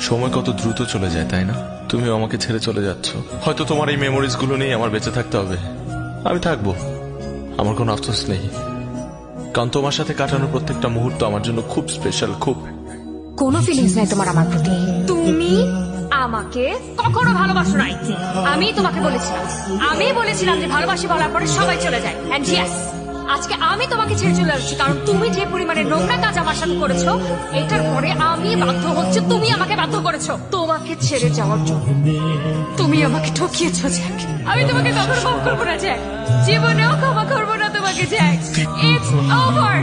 সময় কত দ্রুত চলে যায় তাই না? তুমিও আমাকে ছেড়ে চলে যাচ্ছ। হয়তো তোমার এই মেমোরিজ গুলো নিয়ে আমার বেঁচে থাকতে হবে। আমি থাকবো, আমার কোনো আফসোস নেই, কারণ তোমার সাথে কাটানোর প্রত্যেকটা মুহূর্ত আমার জন্য খুব স্পেশাল। খুব কোনো ফিলিংস নাই তোমার আমার প্রতি। তুমি আমাকে কখনো ভালোবাসো নাই। আমি তোমাকে বলেছিলাম যে ভালোবাসি বলার পরে সবাই চলে যায়। এন্ড ইয়েস, আজকে আমি তোমাকে ছেড়ে চলে আসছি, কারণ তুমি যে পরিমাণে নোংরা কাজ আমার সাথে করেছো, এটার পরে আমি বাধ্য হচ্ছে, তুমি আমাকে বাধ্য করেছো তোমাকে ছেড়ে যাওয়ার জন্য। তুমি আমাকে ঠকিয়েছো জ্যাক। আমি তোমাকে কখনো মাফ করবো না জ্যাক, জীবনেও ক্ষমা করবো না তোমাকে জ্যাক। It's over.